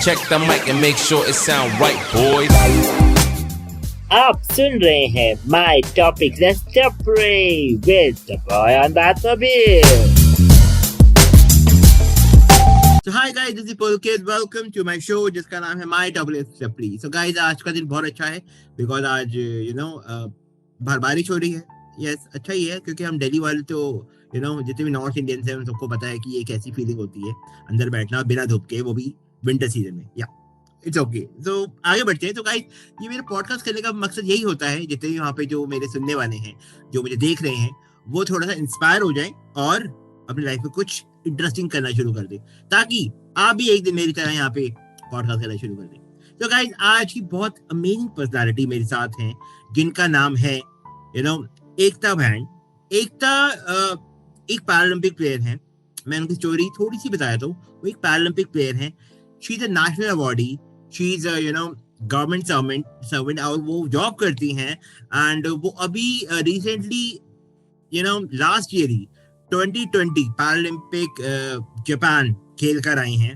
check the mic and make sure it sound right, boys. आप सुन रहे हैं My Topic Let's Pray with the boy on that mobile. So hi guys, this is Pulkit. Welcome to my show जिसका नाम है My Topic Let's Pray. So guys, आज का दिन बहुत अच्छा है because आज बारिश हो रही है. Yes, अच्छा ही है क्योंकि हम दिल्ली वाले तो जितने भी नॉर्थ इंडियंस हैं उन सबको पता है कि ये कैसी फीलिंग होती है अंदर बैठना बिना धूप के, वो भी विंटर सीजन में. या इट्स ओके. तो आगे बढ़ते हैं. तो गाइस, ये मेरा पॉडकास्ट करने का मकसद यही होता है, जितने भी वहाँ पे जो मेरे सुनने वाले हैं, जो मुझे देख रहे हैं, वो थोड़ा सा इंस्पायर हो जाए और अपनी लाइफ में कुछ इंटरेस्टिंग करना शुरू कर दे, ताकि आप भी एक दिन मेरी तरह यहाँ पे पॉडकास्ट करना शुरू कर दें. तो गाइस, आज की बहुत अमेजिंग पर्सनालिटी मेरे साथ हैं, जिनका नाम है एकता बहन. एकता एक पैरालंपिक प्लेयर है. मैं उनकी स्टोरी थोड़ी सी बताया तो वो एक पैरालंपिक प्लेयर है. She is a national awardee. She is government servant और वो जॉब करती हैं. एंड वो अभी रिसेंटली लास्ट ईयर ही 2020 पैरालंपिक जापान खेल कर आई हैं.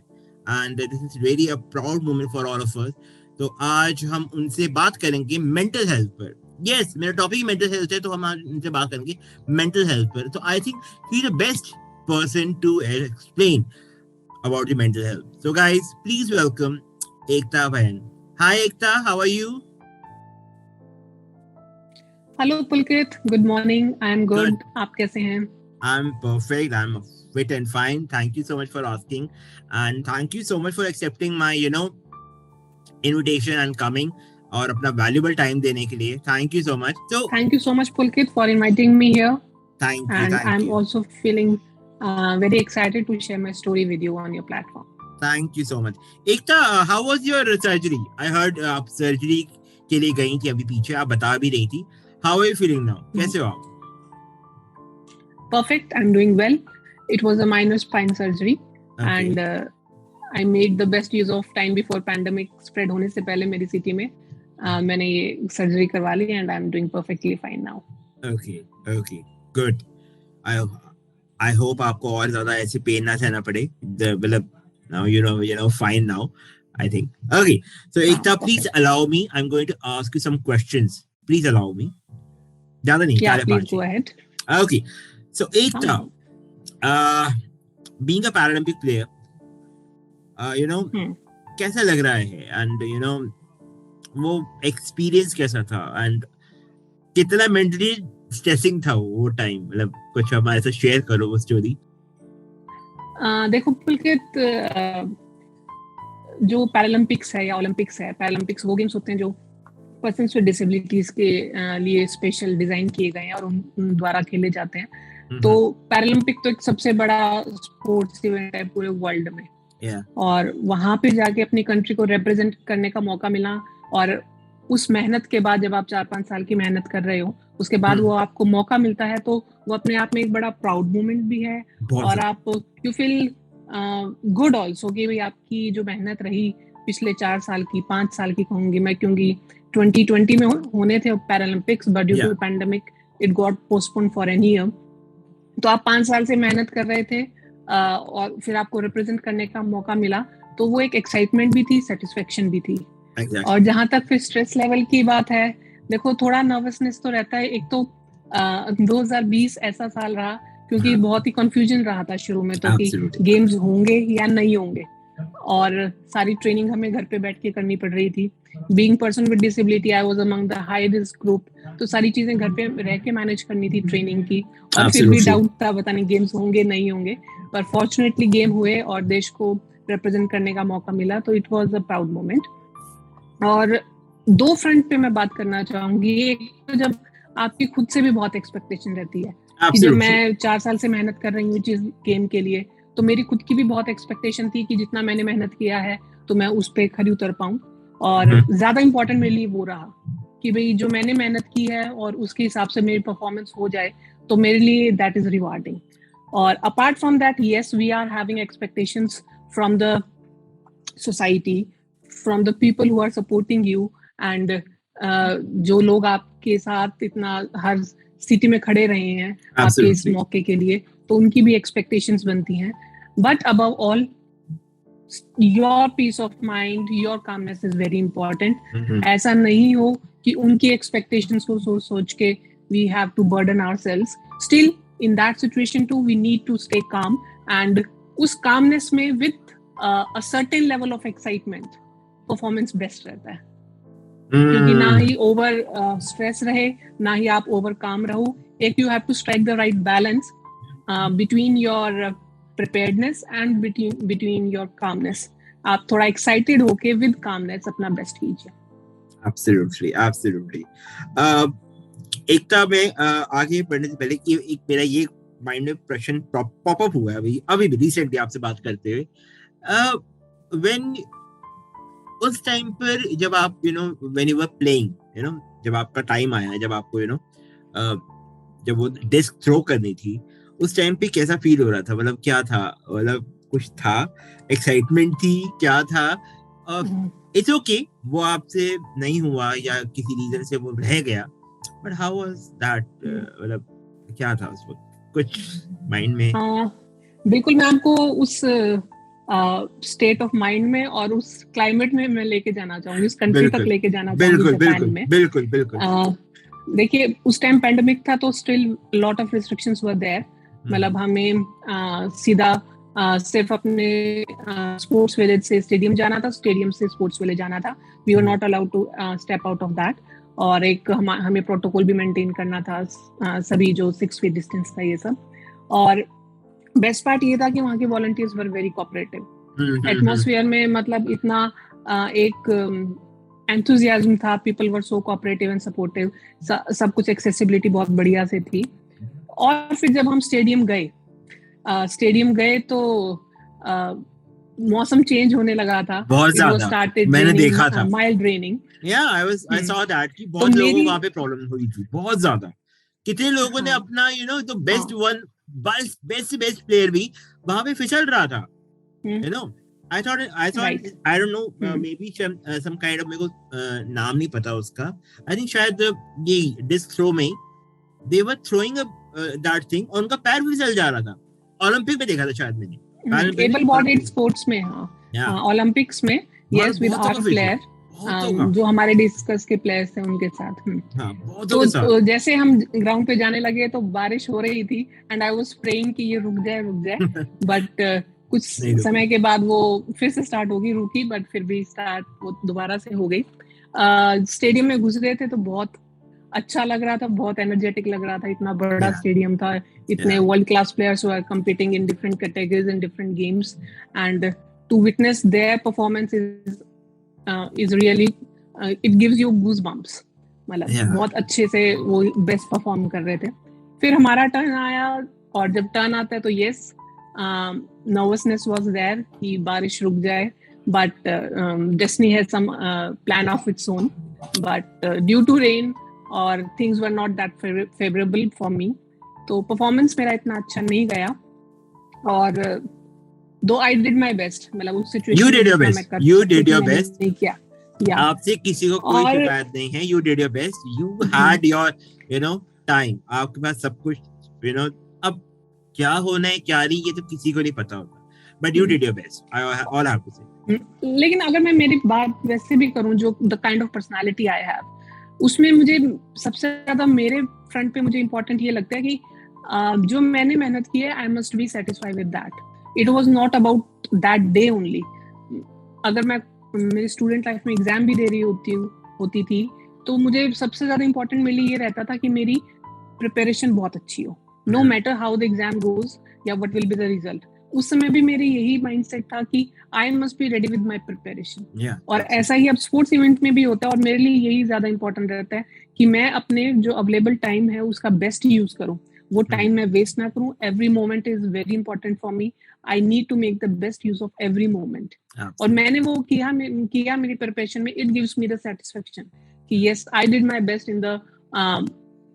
And this is really a proud moment for all of us. तो आज हम उनसे बात करेंगे मेंटल हेल्थ पर. यस, मेरा टॉपिक मेंटल हेल्थ है, तो हम आज उनसे बात करेंगे मेंटल हेल्थ पर. तो I think he is the best person to explain about the mental health. So guys, please welcome Ekta Bhayan. Hi Ekta, how are you? Hello Pulkit, good morning. I am good. आप कैसे हैं? I'm perfect. I'm fit and fine. Thank you so much for asking, and thank you so much for accepting my invitation and coming और अपना valuable time देने के लिए. Thank you so much. So thank you so much Pulkit for inviting me here. Thank you. And I'm also feeling very excited to share my story with you on your platform. Thank you so much. Ekta, how was your surgery? I heard आप surgery के लिए गई थी अभी पीछे, आप बता भी रही थी. How are you feeling now? कैसे हो आप? Perfect. I'm doing well. It was a minor spine surgery. Okay. And I made the best use of time before pandemic spread होने से पहले मेरी सिटी में मैंने ये सर्जरी करवा ली and I'm doing perfectly fine now. Okay. Good. I hope आपको और ज़्यादा ऐसे पेन ना सहना पड़े. मतलब now fine now, I think. Okay. So Ekta, please allow me. I'm going to ask you some questions. Please allow me. ज़्यादा नहीं. Yeah, please go ahead. Okay. So Ekta, being a Paralympic player, कैसा लग रहा है? And वो experience कैसा था? And कितना mentally स्ट्रेसिंग था वो टाइम? मतलब कुछ हमारे साथ शेयर करो वो स्टोरी. देखो पुलकित, जो पैरालंपिक्स है या ओलंपिक्स है, पैरालंपिक्स वो गेम्स होते हैं जो पर्सन्स विद डिसेबिलिटीज के लिए स्पेशल डिजाइन किए गए हैं और उन द्वारा खेले जाते हैं. तो पैरालंपिक तो एक सबसे बड़ा स्पोर्ट्स इवेंट है पूरे वर्ल्ड में. और वहां पे जाके अपनी कंट्री को रिप्रेजेंट करने का मौका मिला, और उस मेहनत के बाद जब आप 4-5 साल की मेहनत कर रहे हो, उसके बाद वो आपको मौका मिलता है, तो वो अपने आप में एक बड़ा प्राउड मोमेंट भी है. और आप यू फील गुड ऑल्सो कि भाई आपकी जो मेहनत रही पिछले 4 साल की, 5 साल की कहूंगी मैं, क्योंकि 2020 में होने थे Paralympics, but due to pandemic it got postpone for an year. तो आप 5 साल से मेहनत कर रहे थे और फिर आपको रिप्रेजेंट करने का मौका मिला, तो वो एक एक्साइटमेंट भी थी, सेटिस्फेक्शन भी थी. और जहां तक फिर स्ट्रेस लेवल की बात है, देखो थोड़ा नर्वसनेस तो रहता है. एक तो 2020 ऐसा साल रहा क्योंकि बहुत ही कंफ्यूजन रहा था शुरू में, तो कि गेम्स होंगे या नहीं होंगे, और सारी ट्रेनिंग हमें घर पे बैठ के करनी पड़ रही थी. Being person with disability, I was among the high risk group, तो सारी चीजें घर पे रह के मैनेज करनी थी ट्रेनिंग की. और फिर भी डाउट था, पता नहीं गेम्स होंगे नहीं होंगे, पर फॉर्चुनेटली गेम हुए और देश को रिप्रेजेंट करने का मौका मिला. तो it was a proud moment. और 2 फ्रंट पे मैं बात करना चाहूंगी. एक तो जब आपकी खुद से भी बहुत एक्सपेक्टेशन रहती है कि जब मैं 4 साल से मेहनत कर रही हूँ जिस गेम के लिए, तो मेरी खुद की भी बहुत एक्सपेक्टेशन थी कि जितना मैंने मेहनत किया है तो मैं उस पे खरी उतर पाऊं. और ज्यादा इंपॉर्टेंट मेरे लिए वो रहा कि भाई जो मैंने मेहनत की है और उसके हिसाब से मेरी परफॉर्मेंस हो जाए, तो मेरे लिए दैट इज रिवार्डिंग. और apart from that, yes, we are having expectations from the society, from the people who are supporting you, and जो लोग आपके साथ इतना हर स्थिति में खड़े रहे हैं आपके इस मौके के लिए, तो उनकी भी एक्सपेक्टेशंस बनती हैं. But above all your peace of mind, your calmness is very important. Mhm. ऐसा नहीं हो कि उनकी एक्सपेक्टेशंस को सोच के we have to burden ourselves. Still in that situation too we need to stay calm, and उस कामनेस में with a certain level of excitement performance best रहता है. क्योंकि ना ही ओवर स्ट्रेस रहे, ना ही आप ओवर काम रहो. एक you have to strike the right balance between your preparedness and between your calmness. आप थोड़ा excited होके with calmness अपना best कीजिए. Absolutely. एकता में आगे बढ़ने से पहले एक मेरा ये माइंड में प्रश्न पॉप अप हुआ है अभी भी रिसेंटली आपसे बात करते हुए. when उस टाइम पर जब आप when you were playing, जब आपका टाइम आया, जब आपको जब वो डिस्क थ्रो करनी थी, उस टाइम पे कैसा फील हो रहा था? मतलब क्या था? मतलब कुछ था, एक्साइटमेंट थी, क्या था? इट्स ओके वो आपसे नहीं हुआ या किसी रीजन से वो रह गया, बट हाउ वाज दैट? मतलब क्या था उस वक्त कुछ माइंड में? बिल्कुल, मैं आपको उस स्टेट ऑफ माइंड में और उस क्लाइमेट में मैं लेके जाना चाहूंगी, उस कंट्री तक लेके जाना चाहूंगी. बिल्कुल. देखिए, उस टाइम पेंडेमिक था तो still lot of restrictions were there. मतलब हमें सीधा सिर्फ अपने स्पोर्ट्स विलेज से स्टेडियम जाना था, स्टेडियम से स्पोर्ट्स विलेज जाना था. We were not allowed to step out of that. और एक हमें प्रोटोकॉल भी मेंटेन करना था, सभी जो 6 फीट डिस्टेंस था, ये सब. और बेस्ट पार्ट ये था कि वहाँ के volunteers were very cooperative. Atmosphere में मतलब इतना एक एंथुजियाज्म था, people were so cooperative and supportive. सब कुछ एक्सेसिबिलिटी बहुत बढ़िया से थी. और फिर जब हम स्टेडियम गए तो मौसम चेंज होने लगा था. बहुत ज्यादा मैंने देखा था, mild raining. I saw that कि बहुत लोगों को वहाँ पे प्रॉब्लम हुई थी, बहुत ज्यादा. कितने लोगों ने अपना तो बेस्ट प्लेयर भी वहाँ पे फिसल रहा था. I thought Right. I don't know, maybe some kind of, मेरे को नाम नहीं पता उसका. I think शायद ये डिस्क थ्रो में they were throwing that thing, और उनका पैर भी फिसल जा रहा था. ओलंपिक में देखा था शायद मैंने. एबल बॉडीड स्पोर्ट्स में, ओलंपिक्स में, यस, विद आवर प्लेयर, जो हमारे डिस्कस के प्लेयर्स थे उनके साथ. तो जैसे हम ग्राउंड पे जाने लगे तो बारिश हो रही थी, एंड आई वाज प्रेइंग कि ये रुक जाए. बट कुछ समय के बाद वो फिर से स्टार्ट होगी, रुकी, बट फिर भी स्टार्ट वो दोबारा से हो गई. स्टेडियम में घुस गए थे तो बहुत अच्छा लग रहा था, बहुत एनर्जेटिक लग रहा था. इतना बड़ा स्टेडियम था, इतने world class players who are competing in different categories in different games, and to witness their performance is really, it gives you goose bumps. मतलब बहुत अच्छे से वो बेस्ट परफॉर्म कर रहे थे. फिर हमारा टर्न आया, और जब टर्न आता है तो यस, नर्वसनेस वाज देयर कि बारिश रुक जाए, but destiny has some plan of its own. But due to rain और things were not that favorable for me, तो परफॉर्मेंस मेरा इतना अच्छा नहीं गया. और though I did my best, मतलब उस situation you did your best नहीं किया. आपसे किसी को कोई शिकायत नहीं है. You did your best, you had your time, आपके पास सब कुछ. अब क्या होना है क्या नहीं ये तो किसी को नहीं पता होता, but you did your best, all I have to say. लेकिन अगर मैं मेरी बात वैसे भी करूं, जो the kind of personality I have, उसमें मुझे सबसे ज्यादा मेरे फ्रंट पे मुझे इम्पोर्टेंट ये लगता है कि जो मैंने मेहनत की है, आई must be satisfied with that. It was not about that day only. अगर मैं मेरी स्टूडेंट लाइफ में एग्जाम भी दे रही होती थी तो मुझे सबसे ज्यादा इम्पोर्टेंट मेरे लिए ये रहता था कि मेरी प्रिपरेशन बहुत अच्छी हो, no matter how the exam goes या what will be the result. उस समय भी मेरी यही माइंडसेट था कि I must be ready with my preparation. और ऐसा ही अब स्पोर्ट्स इवेंट में भी होता है, और मेरे लिए यही ज्यादा इंपॉर्टेंट रहता है कि मैं अपने जो अवेलेबल टाइम है उसका बेस्ट यूज करूं. वो टाइम मैं वेस्ट ना करूं. Every moment is very important for me. I need to make the best use of every moment. और मैंने वो किया मेरी प्रिपरेशन में. It gives me the satisfaction कि yes, I did my best in the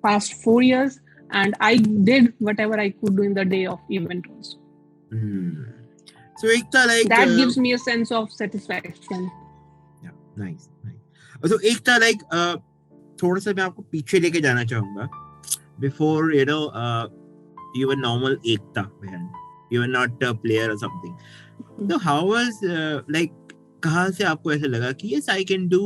past 4 years and I did whatever I could do in the day of event also. So Ekta, like that gives me a sense of satisfaction. Yeah, nice. So Ekta, like थोड़ा सा मैं आपको पीछे लेके जाना चाहूंगा. Before you were normal Ekta, man. You were not a player or something. So how was like कहाँ से आपको ऐसा लगा कि yes I can do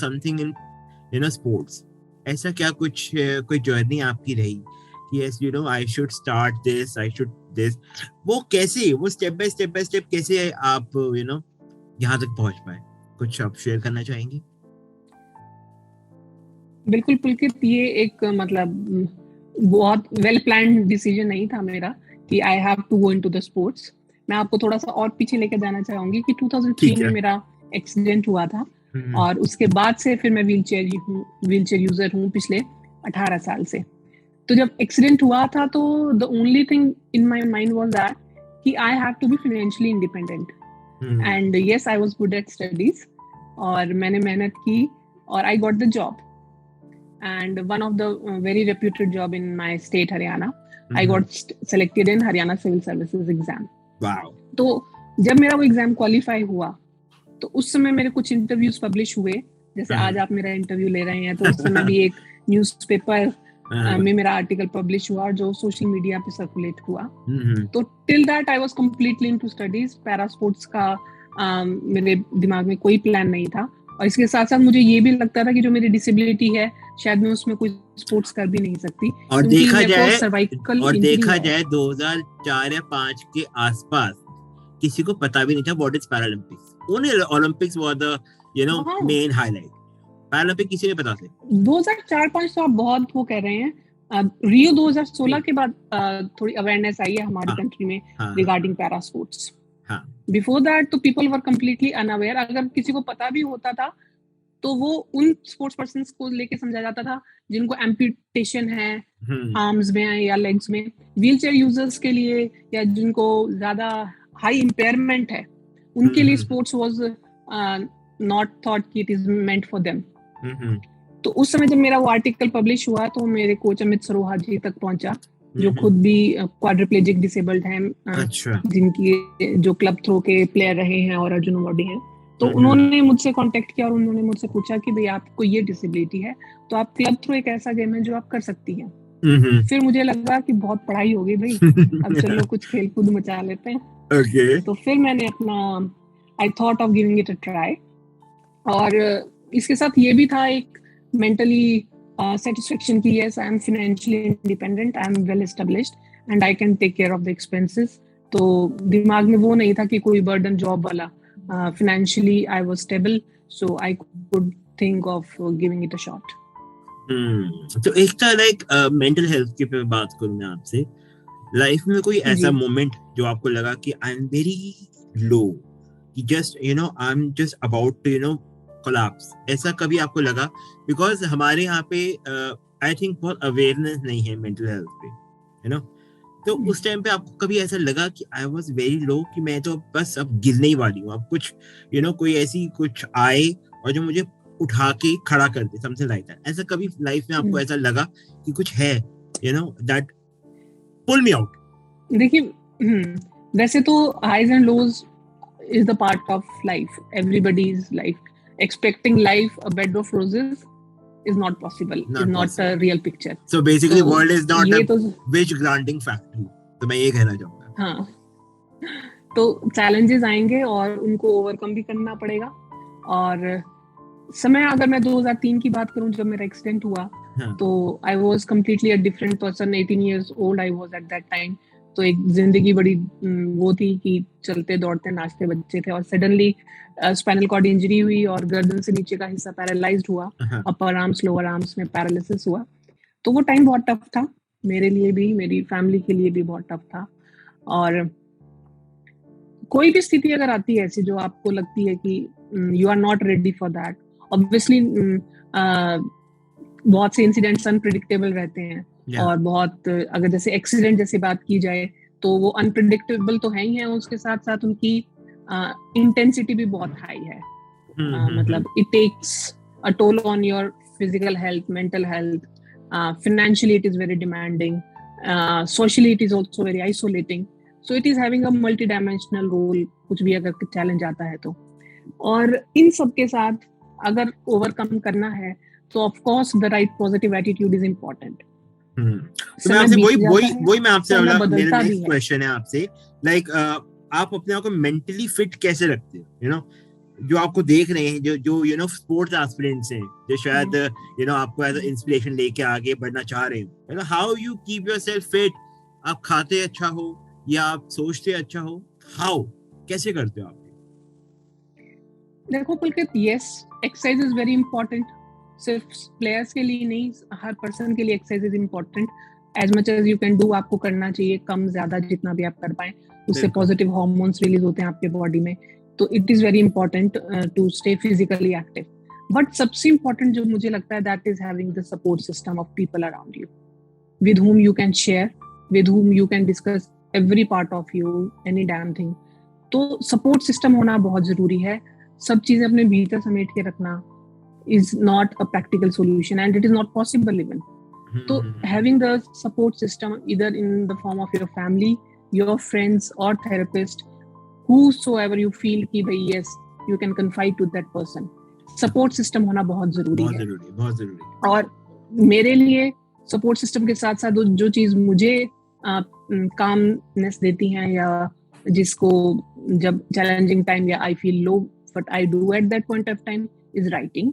something in sports? ऐसा क्या कुछ कोई जर्नी आपकी रही कि yes I should start this, I should this, वो कैसे, वो स्टेप बाय स्टेप कैसे आप यहाँ तक पहुँच पाए, कुछ आप शेयर करना चाहेंगे? बिल्कुल पुलकित, ये एक मतलब बहुत वेल प्लान्ड डिसीजन नहीं था मेरा कि I have to go into the sports. मैं आपको थोड़ा सा और पीछे लेकर जाना चाहूंगी कि 2003 में मेरा एक्सीडेंट हुआ था और उसके बाद से फिर मैं व्हीलचेयर यूजर हूँ पिछले 18 साल से। तो जब एक्सीडेंट हुआ था तो the only thing in my mind was that कि I have to be financially independent and yes I was good at studies और मैंने मेहनत की और I got the job and one of the very reputed job in my state Haryana. I got selected in Haryana Civil Services exam. Wow. तो जब मेरा वो exam qualify हुआ तो उस समय मेरे कुछ इंटरव्यूज पब्लिश हुए, जैसे आज आप मेरा इंटरव्यू ले रहे हैं, तो उस समय भी एक न्यूज़पेपर में मेरा आर्टिकल पब्लिश हुआ जो सोशल मीडिया पे सर्कुलेट हुआ। तो till that I was completely into studies, para sports का मेरे दिमाग में कोई प्लान नहीं था और इसके साथ साथ मुझे ये भी लगता था कि जो मेरी डिसेबिलिटी है शायद मैं उसमें कोई स्पोर्ट्स कर भी नहीं सकती। और देखा जाए 2004 या 5 के आसपास किसी को पता भी नहीं था what is Paralympics. Only Olympics was the main highlight. Paralympic किसी ने पता थे 2004-5 तो आप बहुत वो कह रहे हैं। रियो 2016 के बाद थोड़ी अवेयरनेस आई है हमारी कंट्री में regarding para sports. Before that तो पीपल वर कंप्लीटली अनअवेयर। अगर किसी को पता भी होता था तो वो उन स्पोर्ट्स पर्सन्स को लेके समझा जाता था जिनको एम्पुटेशन है आर्म्स में या लेग्स में। व्हीलचेयर यूजर्स के लिए या जिनको ज्यादा हाई इम्पेयरमेंट है उनके लिए स्पोर्ट्स वाज नॉट थॉट कि it is meant for them. तो उस समय जब मेरा वो आर्टिकल पब्लिश हुआ तो मेरे कोच अमित सरोहा जी तक पहुंचा जो खुद भी क्वाड्रिप्लेजिक डिसेबल्ड हैं, जिनकी जो क्लब थ्रो के प्लेयर रहे हैं और अर्जुन अवार्डी हैं। तो उन्होंने मुझसे कांटेक्ट किया और उन्होंने मुझसे पूछा कि भाई आपको ये डिसेबिलिटी है तो आप क्लब थ्रो एक ऐसा गेम है जो आप कर सकती हैं। फिर मुझे लगा कि बहुत पढ़ाई हो गई भाई, अब चलो कुछ खेल कूद मचा लेते हैं। तो फिर मैंने अपना I thought of giving it a try और इसके साथ ये भी था एक मेंटली satisfaction की yes I am financially independent, I am well established and I can take care of the expenses। तो दिमाग में वो नहीं था कि कोई burden job वाला। financially I was stable so I could think of giving it a shot। तो एक था like mental health की पे बात करूँ मैं आपसे, लाइफ में कोई ऐसा मोमेंट जो आपको लगा कि I am very low, कि just I'm just about to collapse, ऐसा कभी आपको लगा? बिकॉज हमारे यहाँ पे आई थिंक बहुत अवेयरनेस नहीं है मेंटल हेल्थ पे, तो उस टाइम पे आपको कभी ऐसा लगा कि आई वाज वेरी लो कि मैं तो बस अब गिरने ही वाली हूँ, अब कुछ कोई ऐसी कुछ आए और जो मुझे उठा के खड़ा कर दे, समथिंग लाइक दैट? ऐसा कभी लाइफ में आपको ऐसा लगा कि कुछ है दैट पुल मी आउट? देखिए वैसे तो highs and lows is the part of life, everybody's life. Expecting life a bed of roses is not possible, not a real picture. So basically world is not a wish granting factory, तो मैं ये कहना चाहूँगा। हाँ, तो challenges आएंगे और उनको overcome भी करना पड़ेगा। और समय अगर मैं 2003 की बात करूँ जब मेरा एक्सीडेंट हुआ तो I was completely a different person, 18 years old I was at that time। तो एक जिंदगी बड़ी वो थी कि चलते दौड़ते नाचते बच्चे थे और सडनली स्पाइनल कॉर्ड इंजरी हुई और गर्दन से नीचे का हिस्सा पैरालाइज्ड हुआ, अपर आर्म्स लोअर आर्म्स में पैरालिसिस हुआ। तो वो टाइम बहुत टफ था मेरे लिए भी, मेरी फैमिली के लिए भी बहुत टफ था। और कोई भी स्थिति अगर आती है ऐसी जो आपको लगती है कि you are not ready for that, obviously बहुत से इंसिडेंट्स अनप्रेडिक्टेबल रहते हैं और बहुत, अगर जैसे एक्सीडेंट जैसी बात की जाए तो वो अनप्रेडिक्टेबल तो है ही है, उसके साथ साथ उनकी इंटेंसिटी भी बहुत हाई है। मतलब it takes a toll on your physical health, mental health, financially it is very demanding, socially it is also very isolating, so it is having a multi-dimensional role कुछ भी अगर चैलेंज आता है तो। और इन सब के साथ अगर ओवरकम करना है तो of course the right positive attitude is important. तो मैं आपसे वही मैं आपसे मेरा नेक्स्ट क्वेश्चन है आपसे, लाइक आप अपने आप को मेंटली फिट कैसे रखते हो, यू नो, जो आपको देख रहे हैं, जो यू नो स्पोर्ट्स एस्पिरेंट्स हैं, जो शायद यू नो आपको एज इंस्पिरेशन लेके आगे बढ़ना चाह रहे हो, you know, how you keep yourself fit? आप खाते अच्छा हो या आप सोचते अच्छा हो? हाउ, कैसे करते हो आप? देखो Pulkit, yes, exercise is very important. सिर्फ प्लेयर्स के लिए नहीं, हर पर्सन के लिए exercise is important. As much as you can do आपको करना चाहिए, कम ज्यादा जितना भी आप कर पाए. उससे पॉजिटिव हार्मोन्स रिलीज होते हैं आपके बॉडी में. तो it is very important to stay physically active. But सबसे इम्पोर्टेंट जो मुझे लगता है, that is having the support system of people around you, with whom you can share, with whom you can discuss every part of you, any damn thing. तो support system होना बहुत जरूरी है. सब चीजें अपने भीतर समेट के रखना is not a practical solution and it is not possible even. So having the support system either in the form of your family, your friends or therapist, whosoever you feel कि भाई yes, you can confide to that person. Support system होना बहुत जरूरी है. बहुत जरूरी. और मेरे लिए सपोर्ट सिस्टम के साथ साथ जो चीज मुझे कामनेस देती हैं, या जिसको जब चैलेंजिंग टाइम या I feel low, what I do at that point of time is writing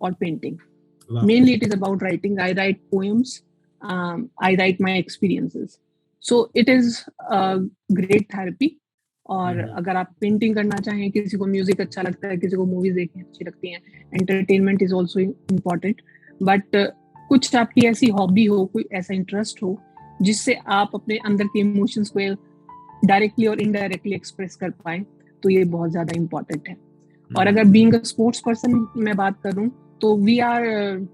or painting. Wow. Mainly it is about writing. I write poems. I write my experiences. So it is a great therapy. और अगर आप painting करना चाहें, किसी को music अच्छा लगता है, किसी को मूवीज देखनी अच्छी लगती हैं, entertainment is also important. But कुछ आपकी ऐसी हॉबी हो, कोई ऐसा इंटरेस्ट हो जिससे आप अपने अंदर के इमोशंस को डायरेक्टली और इनडायरेक्टली एक्सप्रेस कर पाए, तो ये बहुत ज्यादा इम्पोर्टेंट है. और अगर बीइंग अ स्पोर्ट्स पर्सन मैं बात करूं, तो we are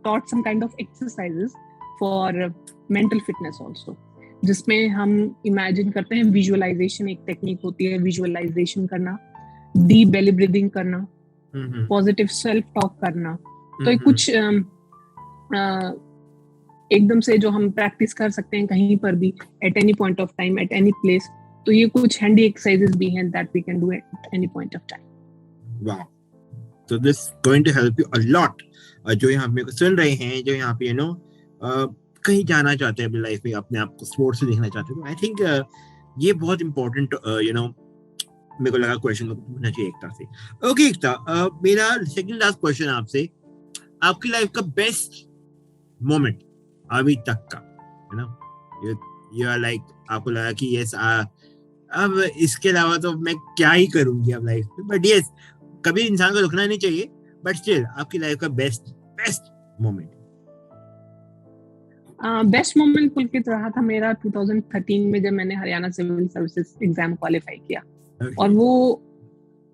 taught some kind of exercises for mental fitness also, जिसमें हम इमेजिन करते हैं. विजुअलाइजेशन एक टेक्निक होती है, विजुअलाइजेशन करना, डीप बेली ब्रीदिंग करना, पॉजिटिव सेल्फ टॉक करना. तो ये कुछ एकदम से जो हम प्रैक्टिस कर सकते हैं कहीं पर भी, at any point of time, at any place. तो ये कुछ हैंडी एक्सरसाइजेस भी हैं that we can do at any point of time. Wow. So this going to help you a lot. जो यहाँ मेरे को सुन रहे हैं, जो यहाँ पे यू नो कहीं जाना चाहते हैं अपनी लाइफ में, अपने आप को स्पोर्ट्स में देखना चाहते हैं, आई थिंक ये बहुत इंपॉर्टेंट यू नो मेरे को लगा क्वेश्चन पूछना चाहिए एकता से. ओके एकता, मेरा सेकंड लास्ट क्वेश्चन आपसे, आपकी लाइफ का बेस्ट मोमेंट अभी तक का, you know, you are like, आपको लगा कि यस, अब इसके अलावा तो मैं क्या ही करूंगी अब लाइफ में, बट यस, कभी इंसान को रुकना नहीं चाहिए, बट स्टिल आपकी लाइफ का best moment. Best moment Pulkit रहा था मेरा 2013 में, जब मैंने Haryana civil services exam qualify किया. Okay. और वो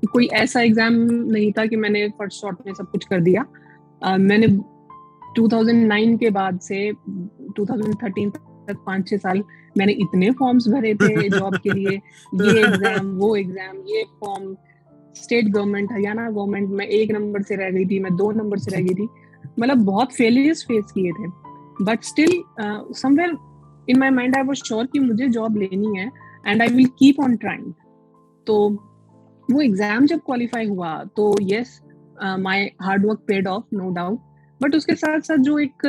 कोई ऐसा एग्जाम नहीं था कि मैंने फर्स्ट शॉट में सब कुछ कर दिया. मैंने 2009 के बाद से 2013 तक 5-6 साल मैंने इतने फॉर्म्स भरे थे जॉब के लिए, ये एग्जाम, वो एग्जाम, ये form, state government, Haryana government में 1 नंबर से रह गई थी, मैं 2 नंबर से रह गई थी. मतलब बहुत फेलियर्स फेस किए थे, but still somewhere in my mind I was sure कि मुझे जॉब लेनी है and I will keep on trying. तो वो एग्जाम जब क्वालिफाई हुआ, तो yes, my hard work paid off, no doubt. But उसके साथ साथ जो एक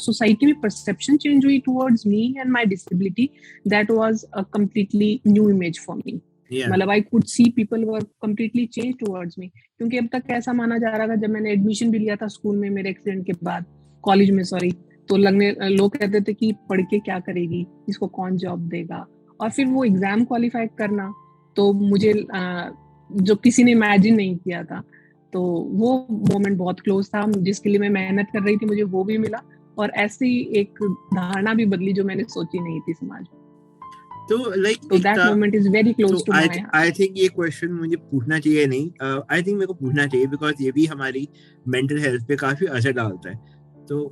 सोसाइटी में परसेप्शन चेंज हुई towards me and my disability, that was a completely new image for me. मतलब I could see people were completely change towards me. क्योंकि अब तक ऐसा माना जा रहा था, जब मैंने एडमिशन भी लिया था स्कूल में मेरे एक्सीडेंट के बाद, कॉलेज में सॉरी, तो लोग कहते थे कि पढ़ के क्या करेगी, इसको कौन जॉब देगा. और फिर वो एग्जाम क्वालिफाई करना, तो मुझे जो किसी ने इमेजिन नहीं किया था, तो वो मोमेंट बहुत क्लोज था. जिसके लिए मैं मेहनत कर रही थी, मुझे वो भी मिला, और ऐसी एक धारणा भी बदली जो मैंने सोची नहीं थी समाज में. तो like that moment is very close to my heart. I think ये क्वेश्चन मुझे पूछना चाहिए, नहीं, आई थिंक मेरे को पूछना चाहिए, बिकॉज ये भी हमारी मेंटल हेल्थ पे काफी असर डालता है. तो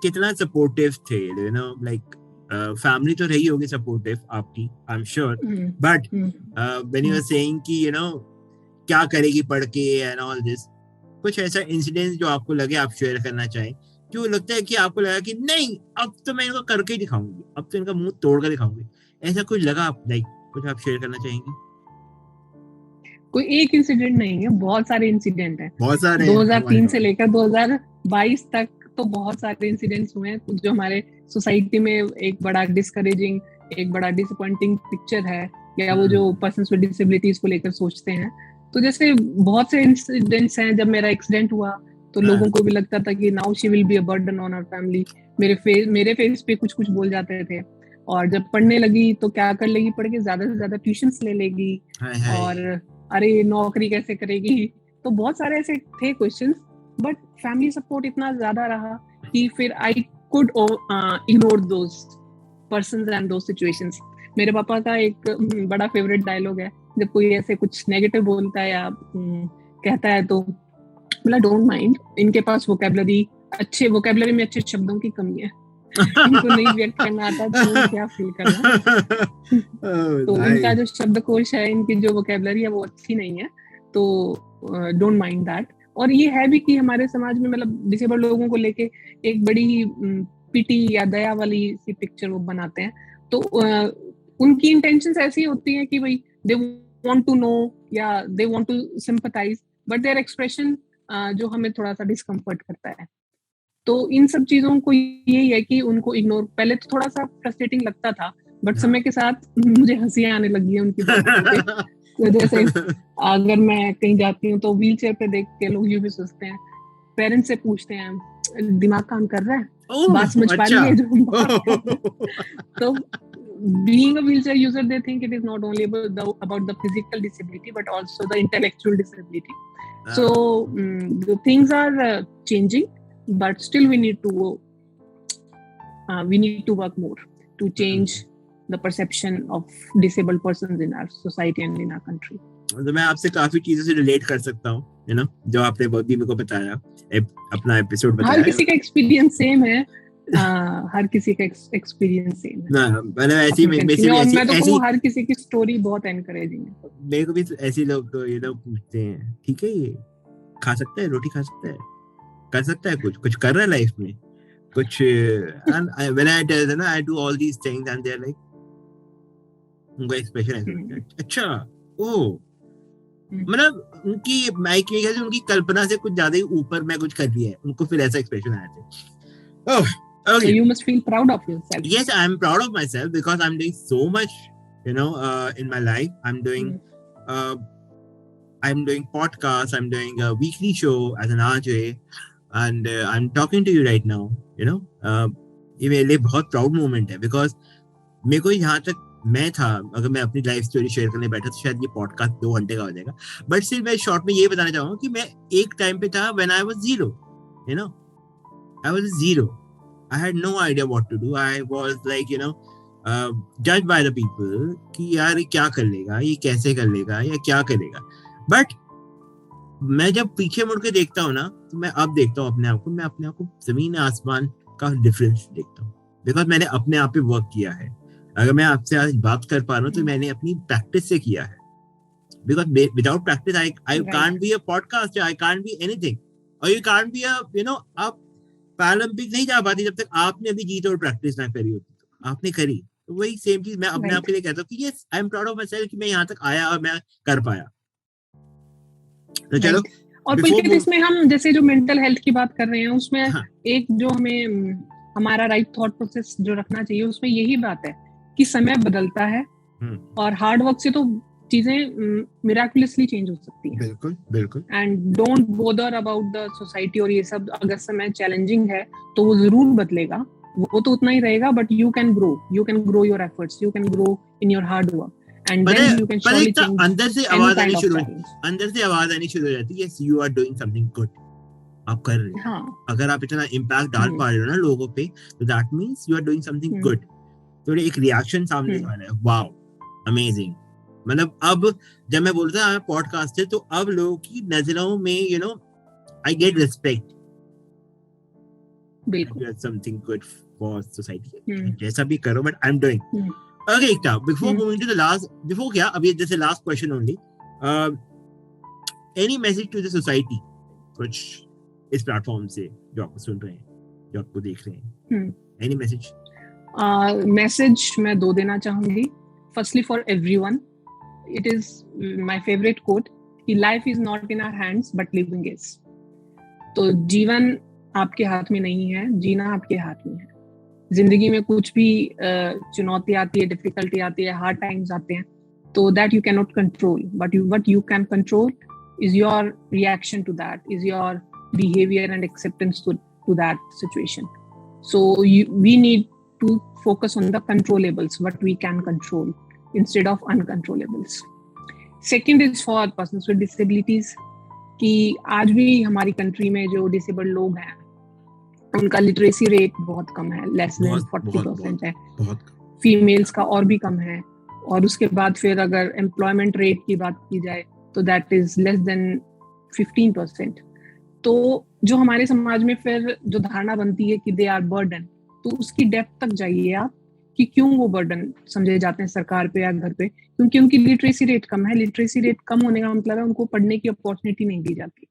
कितना सपोर्टिव थे, यू नो, लाइक फैमिली तो रही होगी सपोर्टिव आपकी, I am sure, but when you are saying कि यू नो क्या करेगी पढ़ के एंड ऑल दिस, कुछ ऐसा इंसिडेंट जो आपको लगे आप शेयर करना चाहें, जो लगता है कि आपको लगा कि नहीं, अब तो मैं इनको करके ही दिखाऊंगी, अब तो इनका मुंह तोड़ कर दिखाऊंगी, ऐसा कुछ लगा आप, लाइक कुछ आप शेयर करना चाहेंगे? कोई एक इंसिडेंट नहीं है, बहुत सारे इंसिडेंट हैं. बहुत सारे 2003 से लेकर 2022 तक तो बहुत सारे इंसिडेंट्स हुए हैं जो हमारे सोसाइटी में एक बड़ा डिस्करेजिंग, एक बड़ा डिसअपॉइंटिंग पिक्चर है या वो जो पर्सन्स विद डिसेबिलिटीज को लेकर सोचते हैं। तो जैसे बहुत से इंसिडेंट्स हैं, जब मेरा एक्सीडेंट हुआ तो लोगों को भी लगता था कि now she will be a burden on our family. मेरे फेस पे कुछ कुछ बोल जाते थे, और जब पढ़ने लगी तो क्या कर लेगी, पढ़ के ज्यादा से ज्यादा ट्यूशंस ले लेगी, और अरे नौकरी कैसे करेगी। तो बहुत सारे ऐसे थे क्वेश्चंस, बट फैमिली सपोर्ट इतना ज्यादा रहा कि फिर I could ignore those persons and those situations. मेरे पापा का एक बड़ा फेवरेट डायलॉग है, जब कोई ऐसे कुछ नेगेटिव बोलता है या कहता है तो बोला डोंट माइंड, इनके पास वोकैबुलरी में अच्छे शब्दों की कमी है। इनको नहीं व्यक्त करना आता तो क्या फील करना। तो इनका जो शब्दकोश है, इनकी जो वोकैबुलरी है वो अच्छी नहीं है, तो डोंट माइंड दैट। और ये है भी कि हमारे समाज में मतलब डिसेबल्ड लोगों को लेके एक बड़ी ही पिटी या दया वाली सी पिक्चर वो बनाते हैं। तो उनकी इंटेंशंस ऐसी होती हैं कि भाई दे वांट टू नो या they want to sympathize, but their expression जो हमें थोड़ा सा डिस्कम्फर्ट करता है। तो इन सब चीजों को यही है कि उनको इग्नोर, पहले तो थोड़ा सा फ्रस्ट्रेटिंग लगता था, बट समय के साथ मुझे हंसी आने लगी है उनकी बातों पे। तो जैसे अगर मैं कहीं जाती हूँ तो व्हील चेयर पे देख के लोग यूं भी सोचते हैं, पेरेंट्स से पूछते हैं दिमाग काम कर रहा है, बात समझ पा रही है जो हम बात कर रहे हैं। तो being a wheelchair user, they think it is not only about the physical disability but also the intellectual disability. So the things are changing, but still we need to work more to change the perception of disabled persons in our society and in our country. तो मैं आपसे काफी चीजों से relate कर सकता हूँ, you know, जो आपने भी मेरे को बताया, अपना एपिसोड बताया। हर किसी का एक्सपीरियंस सेम है, हर किसी का एक्सपीरियंस सेम है। मतलब ऐसी मैं तो हर किसी की स्टोरी बहुत एनकरेजिंग है। मेरे को भी ऐसे लोग तो ये लोग पूछते हैं, ठीक है ये खा सकता है, रोटी खा सकता है, कर सकता है, कुछ कर रहा है लाइफ में कुछ। and when I tell them I do all these things and they're like, उनका एक्सप्रेशन ऐसा होता है, अच्छा ओ, मतलब उनकी कल्पना से कुछ ज्यादा ही ऊपर मैं कुछ कर दिया है, उनको फिर ऐसा एक्सप्रेशन आया था। ओह okay. So you must feel proud of yourself. Yes, I'm proud of myself because I'm doing so much, you know, in my life. I'm doing podcasts, I'm doing a weekly show as an RJ, and I'm talking to you right now, you know. ये मेरे लिए बहुत proud moment है, because मेरे को यहाँ तक मैं था, अगर मैं अपनी लाइफ स्टोरी शेयर करने बैठा तो शायद ये पॉडकास्ट 2 घंटे का हो जाएगा, बट सिर्फ मैं शॉर्ट में ये बताना चाहूंगा कि मैं एक टाइम पे था when I was zero, you know, I was zero. I had no idea what to do. I was like, you know, judged by the people कि यार ये क्या कर लेगा, ये कैसे कर लेगा, या क्या करेगा। बट मैं जब पीछे मुड़ के देखता हूँ ना, तो मैं अब देखता हूँ अपने आप को, मैं अपने आप को जमीन आसमान का डिफरेंस देखता हूँ, बिकॉज मैंने अपने आप पे वर्क किया है। अगर मैं आपसे आज बात कर पा रहा हूँ तो मैंने अपनी प्रैक्टिस से किया है, because without practice I can't be a podcaster, I can't be anything, और you can't be a, you know, आप पैरालंपिक नहीं जा पाती जब तक आपने अभी जीत और प्रैक्टिस ना करी होती। तो आपने करी, तो वही सेम चीज मैं अपने आप के लिए कहता हूँ कि yes, I am proud of my self कि मैं यहाँ तक आया और मैं कर पाया। तो चलो, और पुलकित इसमें हम जैसे जो मेंटल हेल्थ की बात कर रहे हैं, उसमें एक जो हमें हमारा राइट थॉट प्रोसेस जो रखना चाहिए, उसमें यही बात है कि समय बदलता है और हार्ड वर्क से तो चीजें मिराकुलसली चेंज हो सकती हैं। बिल्कुल बिल्कुल। And don't bother about the society और ये सब। अगर समय चैलेंजिंग है तो वो जरूर बदलेगा, वो तो उतना ही रहेगा, but you can grow your efforts, you can grow in your hard work, and then you can surely change. अंदर से आवाज आनी शुरू हो जाती है, yes you are doing something good, आप कर रहे हो। अगर आप इतना इम्पैक्ट डाल पा रहे हो ना लोगों पे, तो that means you are doing something good. तो एक रिएक्शन सामने वाला है, वाओ अमेजिंग। मतलब अब जब मैं बोलता हूँ पॉडकास्टर, तो अब लोगों की नजरों में, you know, I get respect, something good for society. जैसा भी करो, but I am doing okay. Before moving to the last, before क्या, अभी जैसे last question only, any message to the society, कुछ इस प्लेटफॉर्म से जो आपको सुन रहे हैं, जो आपको देख रहे हैं, एनी मैसेज? मैसेज मैं 2 देना चाहूंगी। Firstly for everyone, it is my favorite quote कि life is not in our hands but living is। तो जीवन आपके हाथ में नहीं है, जीना आपके हाथ में है। जिंदगी में कुछ भी चुनौती आती है, डिफिकल्टी आती है, हार्ड टाइम्स आते हैं, So that you cannot control, but what you can control is your reaction to that, is your behavior and acceptance to that situation. So we need to focus on the controllables, what we can control, instead of uncontrollables. Second is for persons with disabilities, कि आज भी हमारी country में जो disabled लोग हैं उनका literacy rate बहुत कम है, लेस देन 40% है, फीमेल्स का और भी कम है, और उसके बाद फिर अगर एम्प्लॉयमेंट रेट की बात की जाए तो दैट इज लेस देन 15%. तो जो हमारे समाज में फिर जो धारणा बनती है कि दे आर बर्डन, तो उसकी डेप्थ तक जाइए आप कि क्यों वो बर्डन समझे जाते हैं सरकार पे या घर पे, क्योंकि उनकी लिटरेसी रेट कम है. लिटरेसी रेट कम होने का मतलब है उनको पढ़ने की अपॉर्चुनिटी नहीं दी जाती,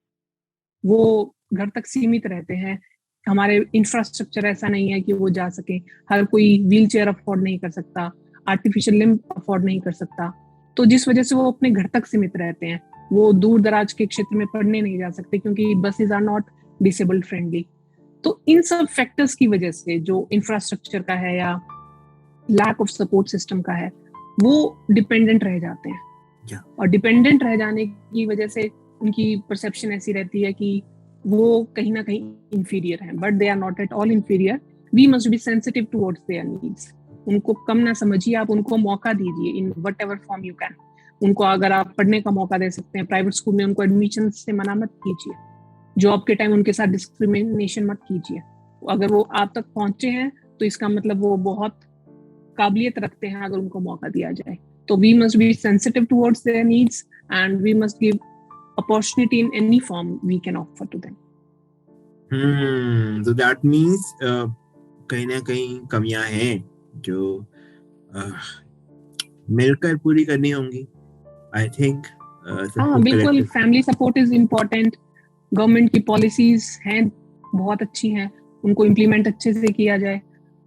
वो घर तक सीमित रहते हैं. हमारे इंफ्रास्ट्रक्चर ऐसा नहीं है कि वो जा सके, हर कोई व्हील चेयर अफोर्ड नहीं कर सकता, आर्टिफिशियल लिम्ब अफोर्ड नहीं कर सकता, तो जिस वजह से वो अपने घर तक सीमित रहते हैं. वो दूर दराज के क्षेत्र में पढ़ने नहीं जा सकते क्योंकि buses are not disabled friendly. तो इन सब फैक्टर्स की वजह से जो इंफ्रास्ट्रक्चर का है या लैक ऑफ सपोर्ट सिस्टम का है, वो डिपेंडेंट रह जाते हैं. और डिपेंडेंट रह जाने की वजह से उनकी परसेप्शन ऐसी रहती है कि वो कहीं ना कहीं इंफीरियर हैं, but they are not at all inferior. We must be sensitive towards their needs. उनको कम ना समझिए, आप उनको मौका दीजिए in whatever form you can. उनको अगर आप पढ़ने का मौका दे सकते हैं, प्राइवेट स्कूल में उनको एडमिशन से मना मत कीजिए, जॉब के टाइम उनके साथ डिस्क्रिमिनेशन मत कीजिए. अगर वो आप तक पहुंचे हैं तो इसका मतलब वो बहुत काबिलियत रखते हैं अगर उनको मौका दिया जाए. तो we must be sensitive towards their needs and we must give opportunity in any form we can offer to them. So that means कहीं ना कहीं कमियां हैं जो मिलकर पूरी करनी होंगी. आई थिंक हाँ बिल्कुल, family support is important. Government की पॉलिसीज हैं बहुत अच्छी हैं, उनको इम्प्लीमेंट अच्छे से किया जाए.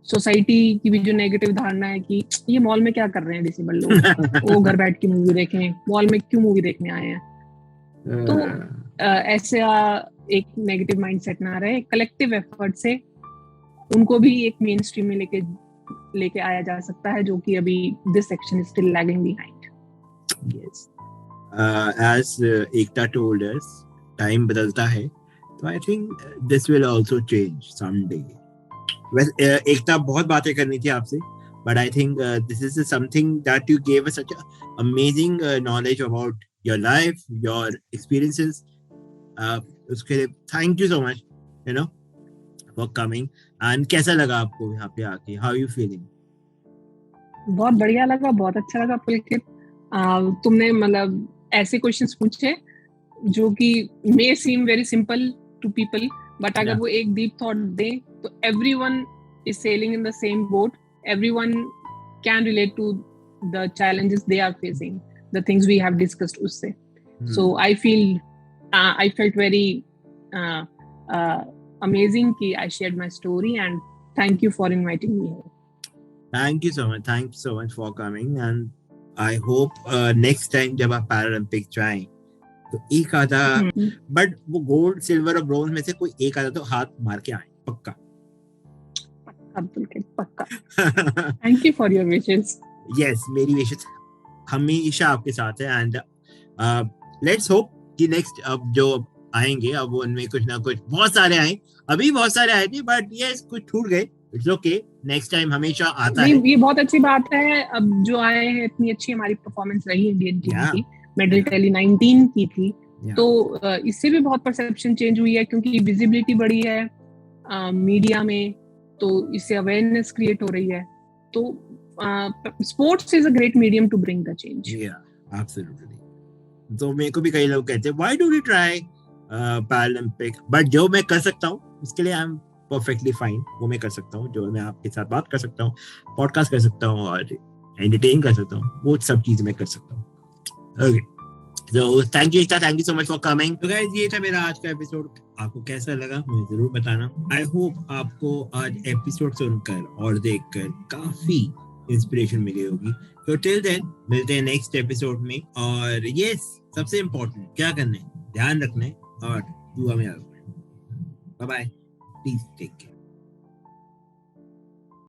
सोसाइटी की भी जो नेगेटिव धारणा है कि ये मॉल में क्या कर रहे हैं डिसेबल्ड लोग, वो घर बैठ के मूवी देखें, मॉल में क्यों मूवी देखने आए हैं, तो ऐसा एक नेगेटिव माइंडसेट ना रहे. कलेक्टिव एफर्ट से उनको भी एक मेन स्ट्रीम में लेके आया जा सकता है, जो कि अभी this section is still lagging behind. Yes, as Ekta told us, time बदलता है, तो I think this will also change someday. वैसे एकता बहुत बातें करनी थी आपसे, but I think this is something that you gave us such amazing knowledge about your life, your experiences. उसके लिए thank you so much, you know, for coming. And कैसा लगा आपको यहाँ पे आके? How are you feeling? बहुत बढ़िया लगा, बहुत अच्छा लगा पुलकित. तुमने मतलब ऐसे क्वेश्चंस पूछे जो कि may seem very simple to people, but अगर वो एक deep thought दें तो everyone is sailing in the same boat. Everyone can relate to the challenges they are facing, the things we have discussed usse. So I felt very amazing ki I shared my story, and thank you for inviting me here. Thank you so much. Thanks so much for coming, and I hope next time जब आप Paralympic जाएं तो एक आधा, but वो gold, silver और bronze में से कोई एक आधा तो हाथ मार के आए, पक्का. पक्का. Thank you for your wishes. Yes, मेरी विशेष हमेशा आपके साथ है. एंड लेट्स होप कि नेक्स्ट अब जो आएंगे अब उनमें कुछ ना कुछ, बहुत सारे आए, अभी बहुत सारे आए थे, बट ये कुछ छूट गए. इट्स ओके, नेक्स्ट टाइम हमेशा आता है. ये बहुत अच्छी बात है. अब जो आए हैं, इतनी अच्छी हमारी परफॉर्मेंस रही इंडियन टीम की, मेडल टैली 19 की थी, तो इससे भी बहुत परसेप्शन चेंज हुई है, क्योंकि विजिबिलिटी बढ़ी है मीडिया में, तो इससे अवेयरनेस क्रिएट हो रही है. तो sports is a great medium to bring the change. Absolutely. तो मेरे को भी कई लोग कहते हैं why do we try Paralympic, but जो मैं कर सकता हूँ उसके लिए आई एम परफेक्टली फाइन. वो मैं कर सकता हूँ, जो मैं आपके साथ बात कर सकता हूँ, पॉडकास्ट कर सकता हूँ और एंटरटेन कर सकता हूँ, वो सब चीजें मैं कर सकता हूँ. Okay, so thank you so much for coming. तो guys, ये था मेरा आज का एपिसोड. आपको कैसा लगा मुझे जरूर बताना. आई होप आपको आज एपिसोड सुनकर और देखकर काफी इंस्पिरेशन मिली होगी. तो टिल देन मिलते हैं नेक्स्ट एपिसोड में. और यस, सबसे इम्पोर्टेंट क्या करना है, ध्यान रखना है और दुआ में याद रखना है. Bye bye, please take care.